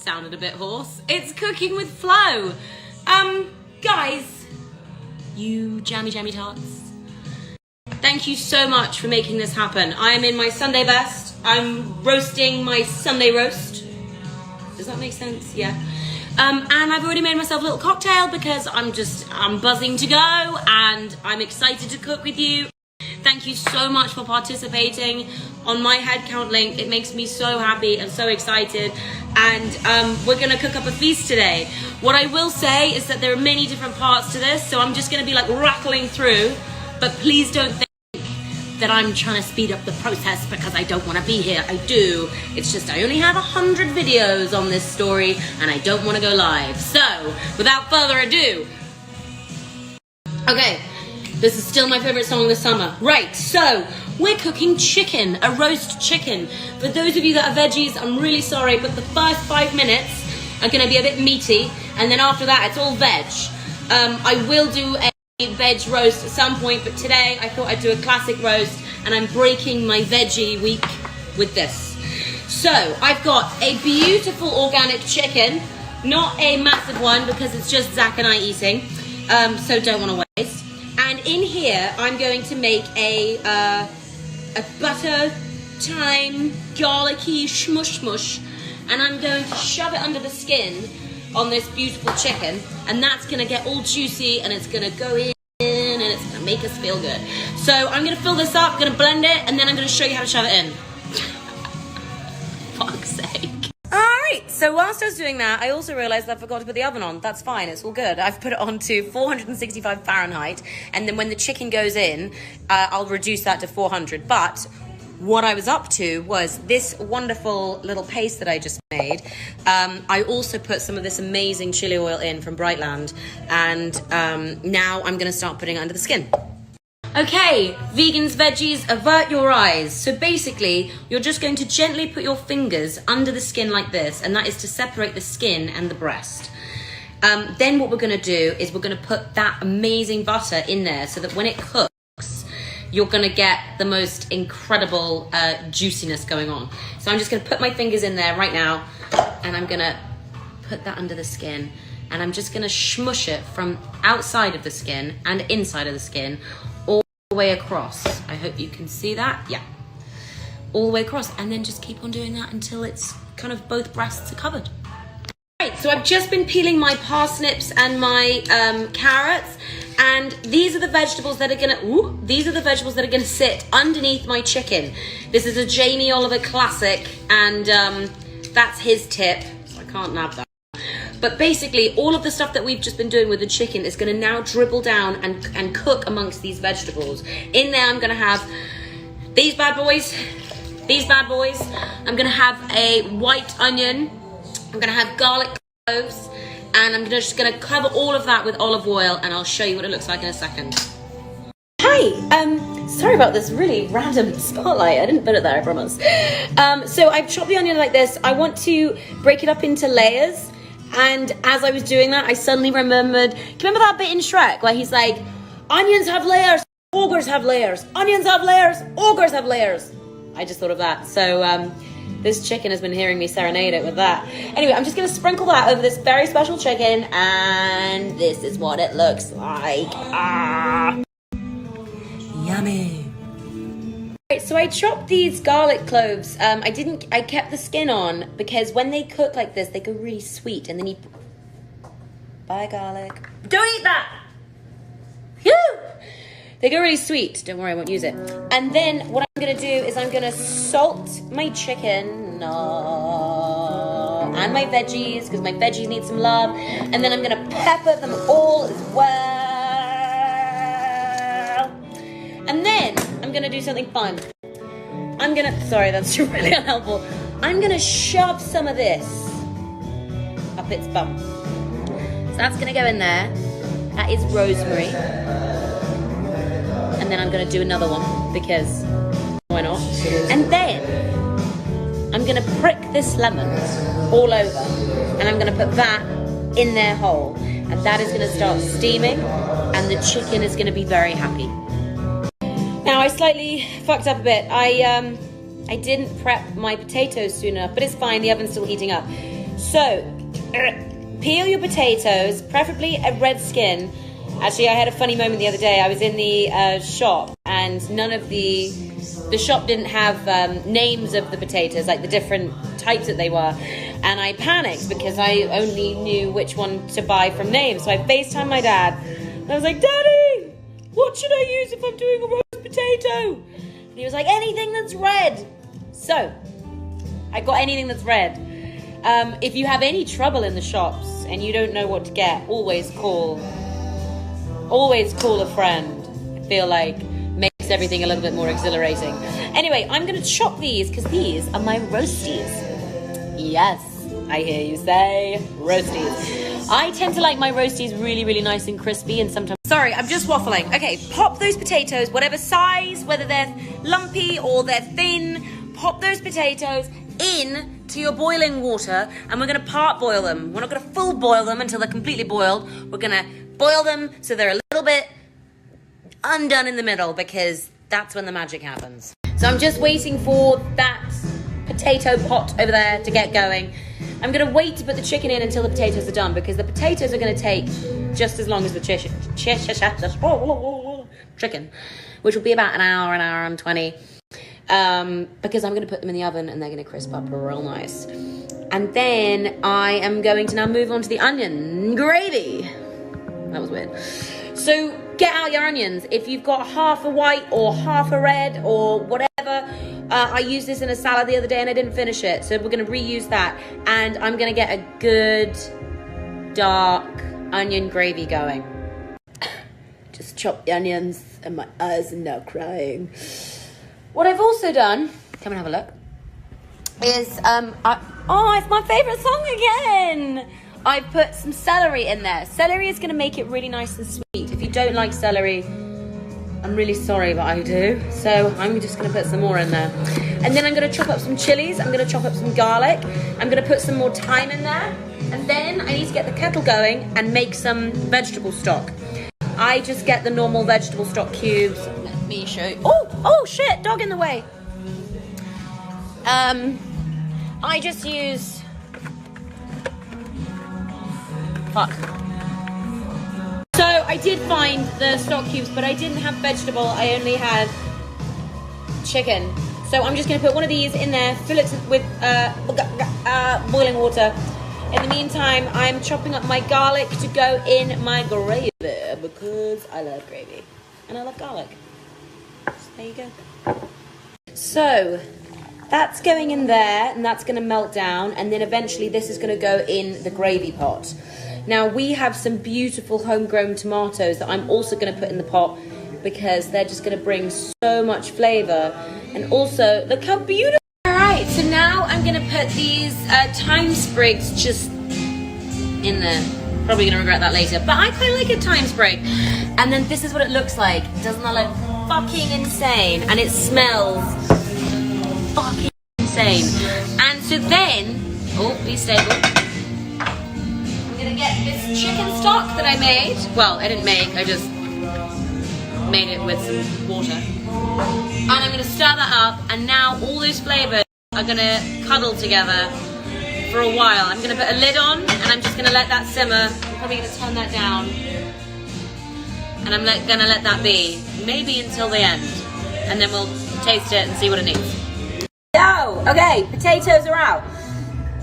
sounded a bit hoarse. It's Cooking with Flo. Guys, you jammy tarts. Thank you so much for making this happen. I am in my Sunday best. I'm roasting my Sunday roast. Does that make sense? Yeah. And I've already made myself a little cocktail because I'm buzzing to go and I'm excited to cook with you. Thank you so much for participating on my headcount link. It makes me so happy and so excited. And we're gonna cook up a feast today. What I will say is that there are many different parts to this, so I'm just gonna be like rattling through, but please don't think that I'm trying to speed up the process because I don't want to be here. I do. It's just I only have 100 videos on this story and I don't want to go live. So, without further ado, okay, this is still my favorite song this summer. Right, so we're cooking chicken, a roast chicken. For those of you that are veggies, I'm really sorry, but the first 5 minutes are going to be a bit meaty, and then after that, it's all veg. I will do a veg roast at some point, but today I thought I'd do a classic roast, and I'm breaking my veggie week with this. So I've got a beautiful organic chicken, not a massive one because it's just Zach and I eating, so don't want to waste. And in here I'm going to make a butter, thyme, garlicky shmush, and I'm going to shove it under the skin on this beautiful chicken, and that's gonna get all juicy and it's gonna go in and it's gonna make us feel good. So I'm gonna fill this up, gonna blend it, and then I'm gonna show you how to shove it in. Fuck's sake. Alright, so whilst I was doing that, I also realised that I forgot to put the oven on. That's fine, it's all good. I've put it on to 465 Fahrenheit, and then when the chicken goes in, I'll reduce that to 400. But what I was up to was this wonderful little paste that I just made. I also put some of this amazing chili oil in from Brightland, and now I'm going to start putting it under the skin. Okay, vegans, veggies, avert your eyes. So basically, you're just going to gently put your fingers under the skin like this, and that is to separate the skin and the breast. Then what we're going to do is we're going to put that amazing butter in there so that when it cooks, you're gonna get the most incredible juiciness going on. So I'm just gonna put my fingers in there right now, and I'm gonna put that under the skin, and I'm just gonna smush it from outside of the skin and inside of the skin all the way across. I hope you can see that. Yeah, all the way across, and then just keep on doing that until it's kind of both breasts are covered. Right, so I've just been peeling my parsnips and my carrots, and these are the vegetables that are gonna sit underneath my chicken. This is a Jamie Oliver classic, and that's his tip, so I can't nab that. But basically, all of the stuff that we've just been doing with the chicken is gonna now dribble down and cook amongst these vegetables. In there, I'm gonna have these bad boys. I'm gonna have a white onion. I'm gonna have garlic cloves, and I'm just gonna cover all of that with olive oil, and I'll show you what it looks like in a second. Hi, sorry about this really random spotlight. I didn't put it there, I promise. So I've chopped the onion like this. I want to break it up into layers, and as I was doing that, I suddenly remembered, do you remember that bit in Shrek where he's like, onions have layers, ogres have layers, onions have layers, ogres have layers? I just thought of that. So this chicken has been hearing me serenade it with that. Anyway, I'm just gonna sprinkle that over this very special chicken, and this is what it looks like. Yummy. Right, so I chopped these garlic cloves. I kept the skin on because when they cook like this, they go really sweet, and then you... Bye, garlic. Don't eat that! Phew! They go really sweet. Don't worry, I won't use it. And then what I'm gonna do is I'm gonna salt my chicken and my veggies, because my veggies need some love. And then I'm gonna pepper them all as well. And then I'm gonna do something fun. Sorry, that's really unhelpful. I'm gonna shove some of this up its bum. So that's gonna go in there. That is rosemary. And then I'm gonna do another one because why not? And then I'm gonna prick this lemon all over, and I'm gonna put that in there whole, and that is gonna start steaming, and the chicken is gonna be very happy. Now I slightly fucked up a bit. I didn't prep my potatoes soon enough, but it's fine, the oven's still heating up. So, peel your potatoes, preferably a red skin. Actually, I had a funny moment the other day. I was in the shop, and none of the shop didn't have names of the potatoes, like the different types that they were. And I panicked because I only knew which one to buy from names. So I FaceTimed my dad. And I was like, Daddy, what should I use if I'm doing a roast potato? And he was like, anything that's red. So I got anything that's red. If you have any trouble in the shops and you don't know what to get, always call a friend. I feel like makes everything a little bit more exhilarating. Anyway, I'm going to chop these because these are my roasties. Yes, I hear you say roasties. I tend to like my roasties really, really nice and crispy, and sometimes... Sorry, I'm just waffling. Okay, pop those potatoes, whatever size, whether they're lumpy or they're thin, pop those potatoes in to your boiling water, and we're going to part boil them. We're not going to full boil them until they're completely boiled. We're going to boil them so they're a little bit undone in the middle, because that's when the magic happens. So I'm just waiting for that potato pot over there to get going. I'm going to wait to put the chicken in until the potatoes are done, because the potatoes are going to take just as long as the chicken, which will be about an hour and 20, because I'm going to put them in the oven and they're going to crisp up real nice. And then I am going to now move on to the onion gravy. That was weird. So get out your onions. If you've got half a white or half a red or whatever, I used this in a salad the other day and I didn't finish it, so we're going to reuse that. And I'm going to get a good dark onion gravy going. Just chop the onions and my eyes are now crying. What I've also done, come and have a look, is, it's my favourite song again. I put some celery in there. Celery is going to make it really nice and sweet. If you don't like celery, I'm really sorry, but I do. So I'm just going to put some more in there. And then I'm going to chop up some chilies. I'm going to chop up some garlic. I'm going to put some more thyme in there. And then I need to get the kettle going and make some vegetable stock. I just get the normal vegetable stock cubes. Let me show you. Oh shit, dog in the way. I just use... Fuck. So I did find the stock cubes, but I didn't have vegetable. I only had chicken. So I'm just going to put one of these in there, fill it with boiling water. In the meantime, I'm chopping up my garlic to go in my gravy, because I love gravy and I love garlic. So there you go. So that's going in there, and that's going to melt down, and then eventually this is going to go in the gravy pot. Now we have some beautiful homegrown tomatoes that I'm also going to put in the pot, because they're just going to bring so much flavour. And also, look how beautiful. Alright, so now I'm going to put these thyme sprigs just in there. Probably going to regret that later, but I quite like a thyme sprig. And then this is what it looks like. Doesn't that look fucking insane? And it smells fucking insane. And so then, be stable. I'm going to get this chicken stock that I made. Well, I didn't make, I just made it with some water. And I'm going to stir that up, and now all those flavours are going to cuddle together for a while. I'm going to put a lid on, and I'm just going to let that simmer. I'm probably going to turn that down, and I'm going to let that be, maybe until the end, and then we'll taste it and see what it needs. Okay, potatoes are out.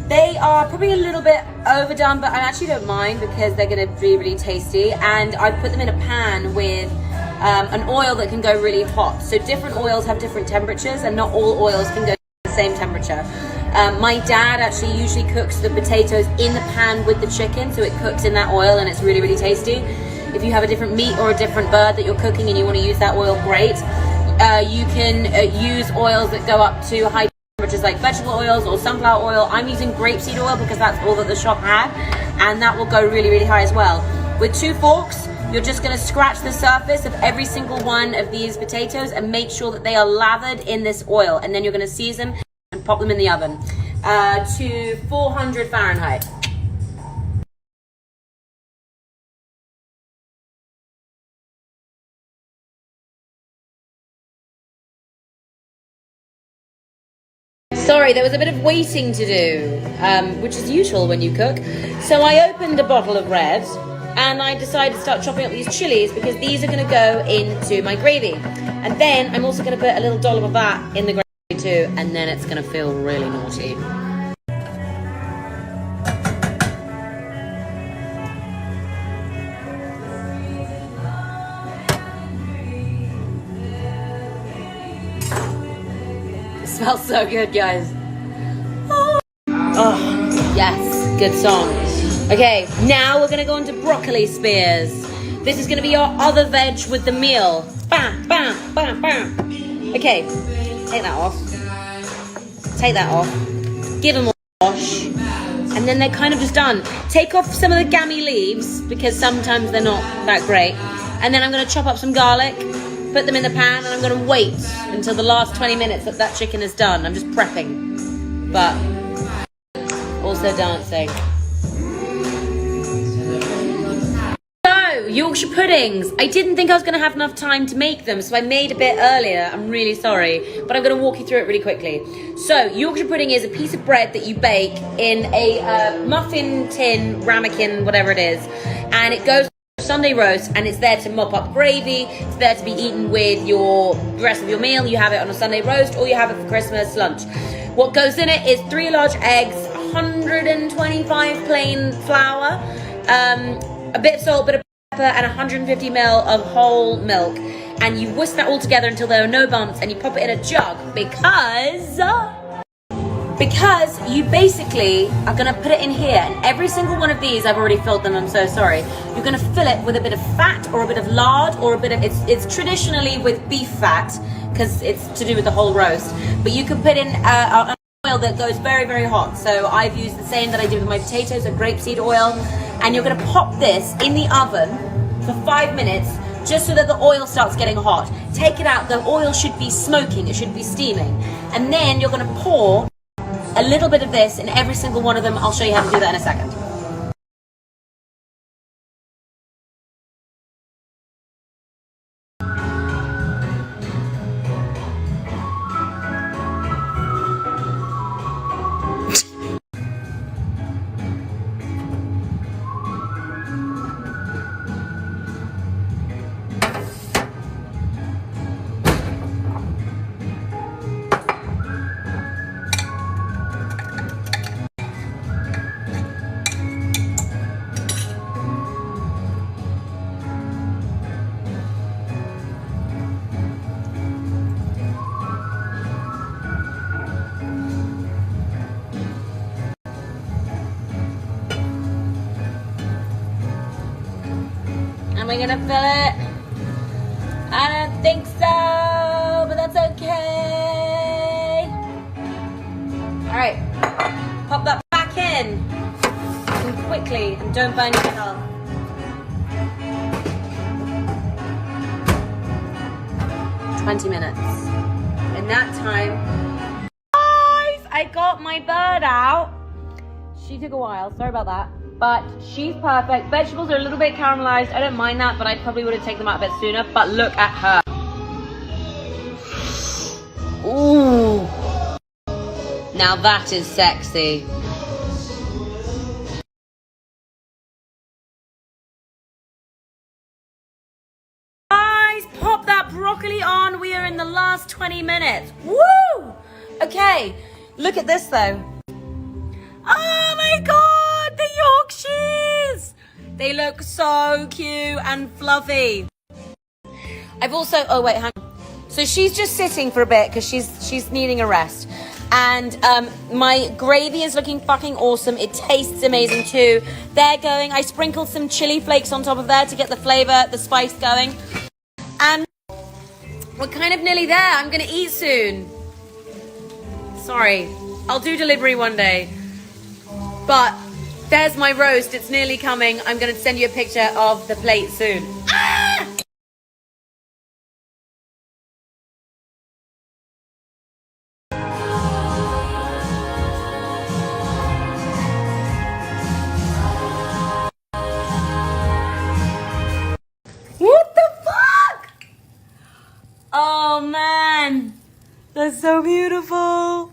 They are probably a little bit overdone, but I actually don't mind, because they're going to be really tasty. And I put them in a pan with an oil that can go really hot. So different oils have different temperatures, and not all oils can go to the same temperature. My dad actually usually cooks the potatoes in the pan with the chicken, so it cooks in that oil and it's really, really tasty. If you have a different meat or a different bird that you're cooking and you want to use that oil, great. You can use oils that go up to high temperatures, like vegetable oils or sunflower oil. I'm using grapeseed oil because that's all that the shop had, and that will go really, really high as well. With 2 forks, you're just going to scratch the surface of every single one of these potatoes and make sure that they are lathered in this oil, and then you're going to season and pop them in the oven to 400 Fahrenheit. Sorry, there was a bit of waiting to do, which is usual when you cook. So I opened a bottle of red and I decided to start chopping up these chilies because these are going to go into my gravy. And then I'm also going to put a little dollop of that in the gravy too, and then it's going to feel really naughty. Smells so good, guys. Oh, yes, good song. Okay, now we're gonna go into broccoli spears. This is gonna be your other veg with the meal. Bam, bam, bam, bam. Okay, take that off. Take that off. Give them a wash. And then they're kind of just done. Take off some of the gammy leaves because sometimes they're not that great. And then I'm gonna chop up some garlic, put them in the pan, and I'm going to wait until the last 20 minutes that chicken is done. I'm just prepping, but also dancing. So, Yorkshire puddings. I didn't think I was going to have enough time to make them, so I made a bit earlier. I'm really sorry, but I'm going to walk you through it really quickly. So, Yorkshire pudding is a piece of bread that you bake in a muffin tin, ramekin, whatever it is, and it goes Sunday roast, and it's there to mop up gravy. It's there to be eaten with your rest of your meal. You have it on a Sunday roast, or you have it for Christmas lunch. What goes in it is 3 large eggs, 125 plain flour, a bit of salt, bit of pepper, and 150 ml of whole milk. And you whisk that all together until there are no bumps, and you pop it in a jug because you basically are going to put it in here, and every single one of these, I've already filled them, I'm so sorry, you're going to fill it with a bit of fat or a bit of lard or a bit of, it's traditionally with beef fat because it's to do with the whole roast, but you can put in an oil that goes very, very hot. So I've used the same that I did with my potatoes, a grapeseed oil, and you're going to pop this in the oven for 5 minutes just so that the oil starts getting hot. Take it out, the oil should be smoking, it should be steaming, and then you're going to pour a little bit of this in every single one of them. I'll show you how to do that in a second. Am I gonna fill it? I don't think so, but that's okay. All right, pop that back in and quickly, and don't burn yourself. "20 minutes. In that time, guys, I got my bird out. She took a while, sorry about that. But she's perfect. Vegetables are a little bit caramelized. I don't mind that, but I probably would have taken them out a bit sooner. But look at her. Ooh. Now that is sexy. Guys, pop that broccoli on. We are in the last 20 minutes. Woo! Okay, look at this though. Oh my God, the Yorkshires! They look so cute and fluffy. I've also, oh wait, hang on. So she's just sitting for a bit because she's needing a rest. And my gravy is looking fucking awesome. It tastes amazing too. They're going, I sprinkled some chili flakes on top of there to get the flavor, the spice going. And we're kind of nearly there. I'm gonna eat soon. Sorry, I'll do delivery one day. But there's my roast. It's nearly coming. I'm going to send you a picture of the plate soon. Ah! What the fuck? Oh man, that's so beautiful.